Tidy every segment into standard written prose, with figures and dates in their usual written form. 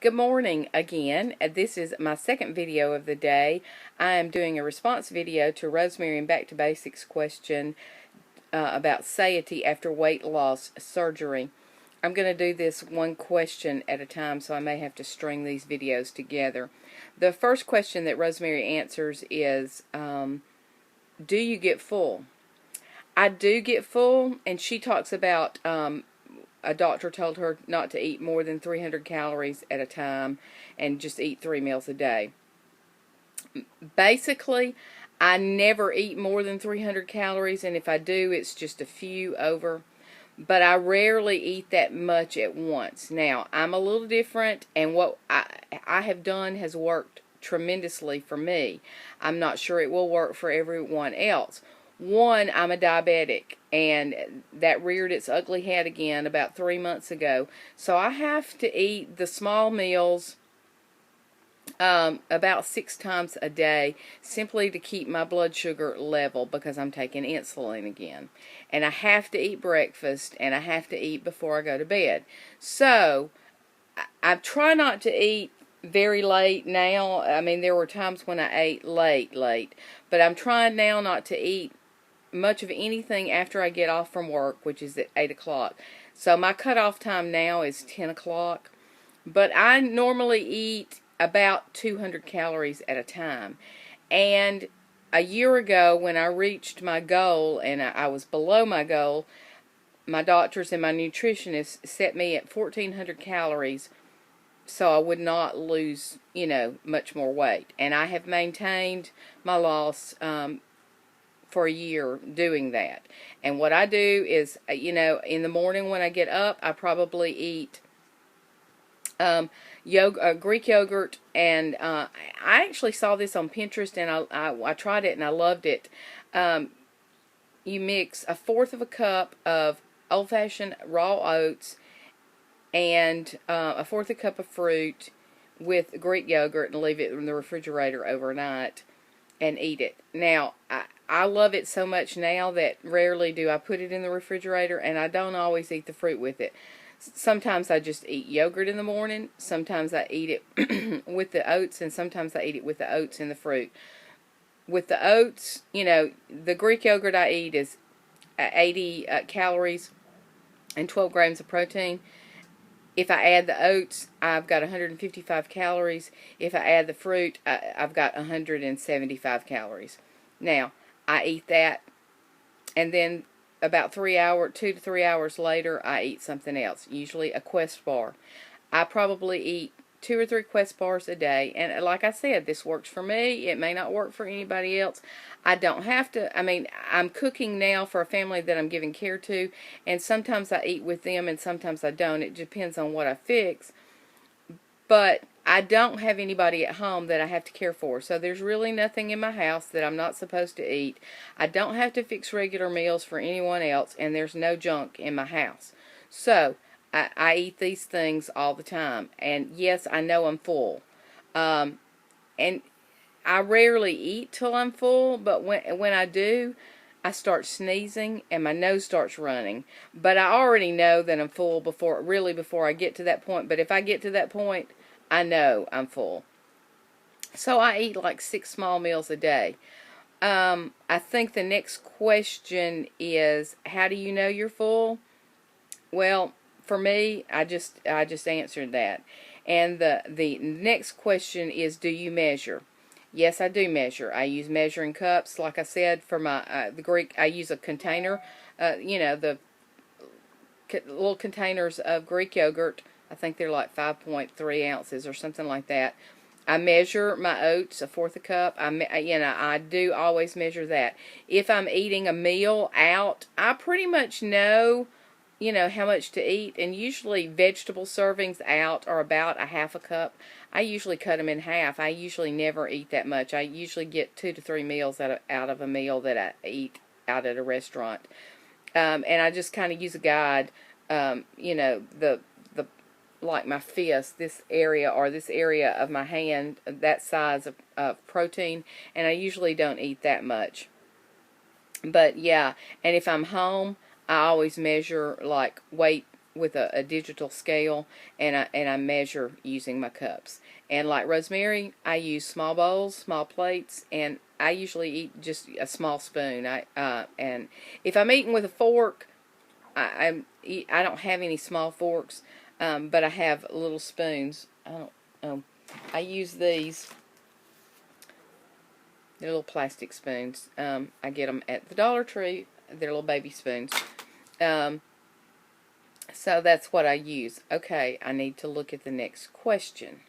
Good morning again. This is my second video of the day. I am doing a response video to Rosemary and Back to Basics question about satiety after weight loss surgery. I'm going to do this one question at a time, so I may have to string these videos together. The first question that Rosemary answers is, do you get full? I do get full, and she talks about a doctor told her not to eat more than 300 calories at a time and just eat 3 meals a day. Basically, I never eat more than 300 calories, and if I do, it's just a few over. But I rarely eat that much at once. Now, I'm a little different, and what I have done has worked tremendously for me. I'm not sure it will work for everyone else. One, I'm a diabetic, and that reared its ugly head again about 3 months ago. So I have to eat the small meals about 6 times a day simply to keep my blood sugar level because I'm taking insulin again. And I have to eat breakfast, and I have to eat before I go to bed. So I try not to eat very late now. I mean, there were times when I ate late, but I'm trying now not to eat much of anything after I get off from work, which is at 8 o'clock. So my cutoff time now is 10 o'clock. But I normally eat about 200 calories at a time. And a year ago, when I reached my goal and I was below my goal, my doctors and my nutritionist set me at 1,400 calories so I would not lose, much more weight. And I have maintained my loss for a year doing that. And what I do is, in the morning when I get up, I probably eat Greek yogurt, and I actually saw this on Pinterest, and I tried it and I loved it. You mix 1/4 of a cup of old-fashioned raw oats and 1/4 a cup of fruit with Greek yogurt and leave it in the refrigerator overnight and eat it. Now, I love it so much now that rarely do I put it in the refrigerator, and I don't always eat the fruit with it. Sometimes I just eat yogurt in the morning, sometimes I eat it with the oats, and sometimes I eat it with the oats and the fruit. With the oats, the Greek yogurt I eat is 80 calories and 12 grams of protein. If I add the oats, I've got 155 calories. If I add the fruit, I've got 175 calories. Now, I eat that, and then about 2 to 3 hours later, I eat something else, usually a Quest bar. I probably eat 2 or 3 Quest bars a day, and like I said, this works for me. It may not work for anybody else. I don't have to, I'm cooking now for a family that I'm giving care to, and sometimes I eat with them and sometimes I don't. It depends on what I fix. But I don't have anybody at home that I have to care for, so there's really nothing in my house that I'm not supposed to eat. I don't have to fix regular meals for anyone else, and there's no junk in my house. So I eat these things all the time, and yes, I know I'm full. And I rarely eat till I'm full, but when I do, I start sneezing and my nose starts running. But I already know that I'm full before I get to that point. But if I get to that point, I know I'm full. So I eat like 6 small meals a day. I think the next question is, how do you know you're full? Well, for me, I just answered that. And the next question is, do you measure? Yes, I do measure. I use measuring cups. Like I said, for my the Greek, I use a container. The little containers of Greek yogurt. I think they're like 5.3 ounces or something like that. I measure my oats, 1/4 a cup. I do always measure that. If I'm eating a meal out, I pretty much know, how much to eat. And usually vegetable servings out are about 1/2 a cup. I usually cut them in half. I usually never eat that much. I usually get 2 to 3 meals out of a meal that I eat out at a restaurant. And I just kind of use a guide, like my fist, this area of my hand, that size of protein, and I usually don't eat that much. But yeah, and if I'm home, I always measure like weight with a digital scale, and I measure using my cups. And like Rosemary, I use small bowls, small plates, and I usually eat just a small spoon. And if I'm eating with a fork, I don't have any small forks, but I have little spoons. I use these. They're little plastic spoons. I get them at the Dollar Tree. They're little baby spoons. So that's what I use. Okay, I need to look at the next question.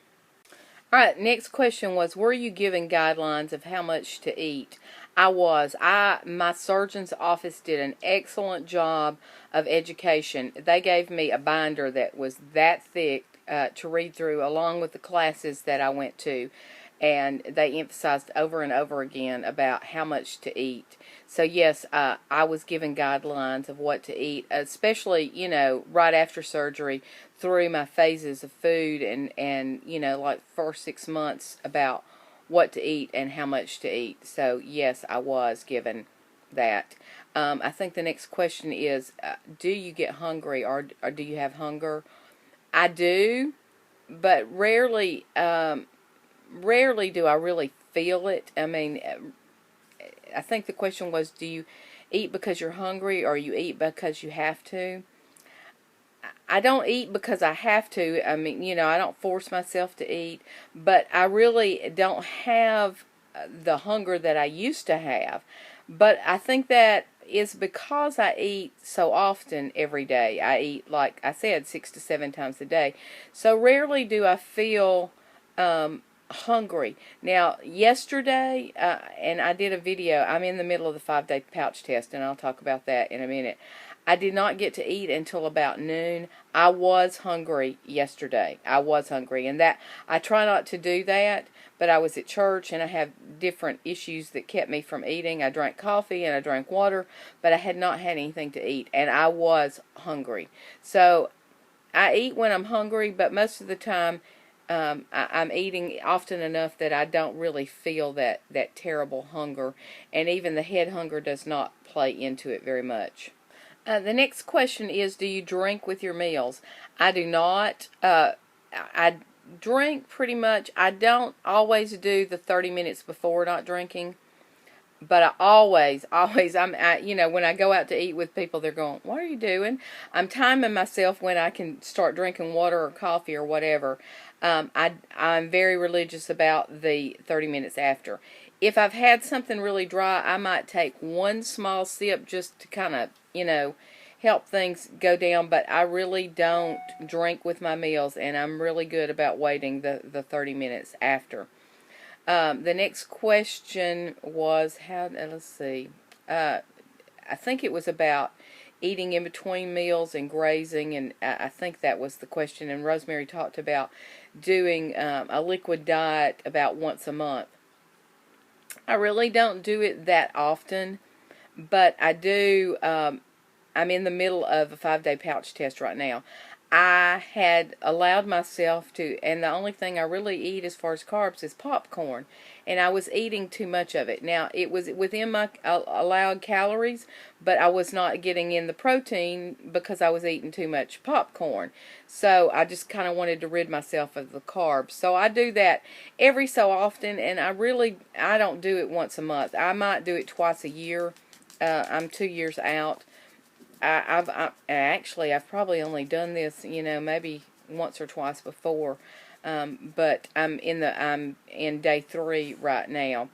Alright, next question was, were you given guidelines of how much to eat? I was. My surgeon's office did an excellent job of education. They gave me a binder that was that thick to read through, along with the classes that I went to. And they emphasized over and over again about how much to eat. So yes, I was given guidelines of what to eat, especially, right after surgery, through my phases of food and like first 6 months, about what to eat and how much to eat. So yes, I was given that. I think the next question is, do you get hungry, or do you have hunger? I do, but rarely do I really feel it. I mean, I think the question was, do you eat because you're hungry, or you eat because you have to? I don't eat because I have to. I mean, I don't force myself to eat, but I really don't have the hunger that I used to have. But I think that is because I eat so often every day. I eat, like I said, 6 to 7 times a day. So rarely do I feel hungry. Now, yesterday, and I did a video. I'm in the middle of the 5-day pouch test, and I'll talk about that in a minute. I did not get to eat until about noon. I was hungry yesterday. I was hungry, and that I try not to do that, but I was at church, and I have different issues that kept me from eating. I drank coffee and I drank water, but I had not had anything to eat, and I was hungry. So I eat when I'm hungry, but most of the time I'm eating often enough that I don't really feel that terrible hunger, and even the head hunger does not play into it very much. The next question is, do you drink with your meals? I do not. I drink pretty much. I don't always do the 30 minutes before not drinking, but I always, when I go out to eat with people, they're going, what are you doing? I'm timing myself when I can start drinking water or coffee or whatever. I'm very religious about the 30 minutes after. If I've had something really dry, I might take one small sip just to kind of, help things go down, but I really don't drink with my meals, and I'm really good about waiting the 30 minutes after. The next question was, let's see, I think it was about eating in between meals and grazing, and I think that was the question, and Rosemary talked about doing a liquid diet about once a month. I really don't do it that often, but I do. I'm in the middle of a 5-day pouch test right now. I had allowed myself to, and the only thing I really eat as far as carbs is popcorn, and I was eating too much of it. Now, it was within my allowed calories, but I was not getting in the protein because I was eating too much popcorn. So I just kind of wanted to rid myself of the carbs. So I do that every so often, and I don't do it once a month. I might do it twice a year. I'm 2 years out. I've probably only done this, maybe once or twice before, but I'm in day 3 right now.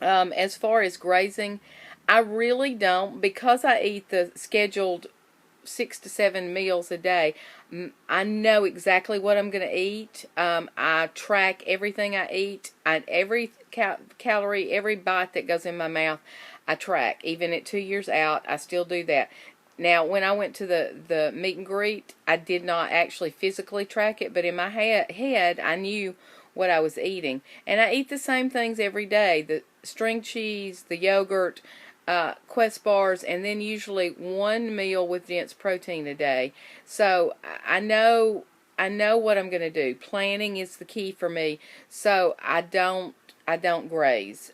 As far as grazing, I really don't, because I eat the scheduled 6 to 7 meals a day. I know exactly what I'm going to eat. I track everything I eat. Every calorie, every bite that goes in my mouth, I track. Even at 2 years out, I still do that. Now, when I went to the meet and greet, I did not actually physically track it, but in my head, I knew what I was eating. And I eat the same things every day: the string cheese, the yogurt, Quest bars, and then usually one meal with dense protein a day. So I know what I'm going to do. Planning is the key for me. So I don't graze.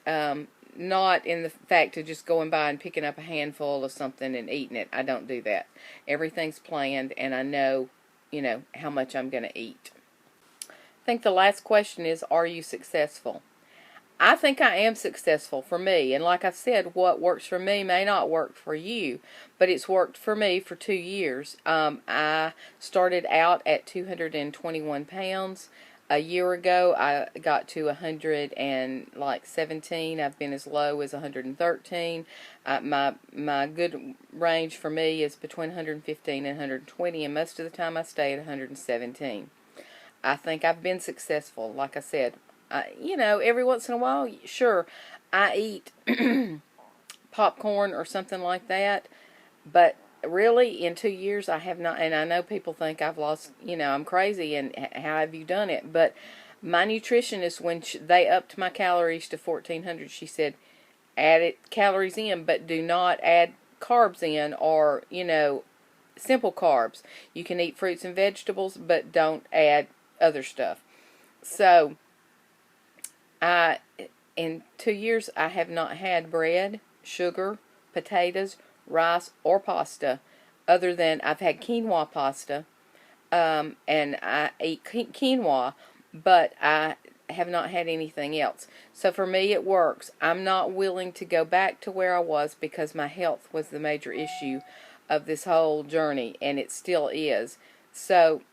not in the fact of just going by and picking up a handful of something and eating it. I don't do that. Everything's planned, and I know, how much I'm going to eat. I think the last question is, are you successful? I think I am successful for me. And like I said, what works for me may not work for you, but it's worked for me for 2 years. I started out at 221 pounds. A year ago, I got to 117. I've been as low as 113. My good range for me is between 115 and 120, and most of the time I stay at 117. I think I've been successful. Like I said, every once in a while, sure, I eat popcorn or something like that, but really, in 2 years, I have not, and I know people think I've lost, I'm crazy, and how have you done it? But my nutritionist, when they upped my calories to 1,400, she said, add calories in, but do not add carbs in, or, simple carbs. You can eat fruits and vegetables, but don't add other stuff. So, in 2 years, I have not had bread, sugar, potatoes, rice, or pasta, other than I've had quinoa pasta, and I eat quinoa, but I have not had anything else. So for me, it works. I'm not willing to go back to where I was, because my health was the major issue of this whole journey, and it still is. So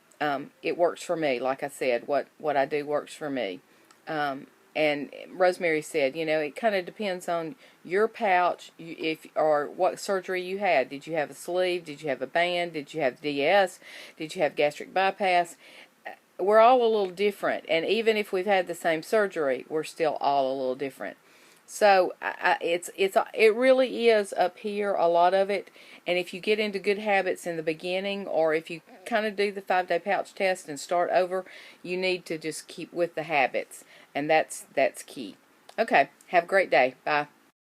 it works for me. Like I said, what I do works for me. And Rosemary said, it kind of depends on your pouch, or what surgery you had. Did you have a sleeve? Did you have a band? Did you have DS? Did you have gastric bypass? We're all a little different, and even if we've had the same surgery, we're still all a little different. So it really is up here, a lot of it. And if you get into good habits in the beginning, or if you kind of do the 5-day pouch test and start over, you need to just keep with the habits, and that's key. Okay, have a great day. Bye.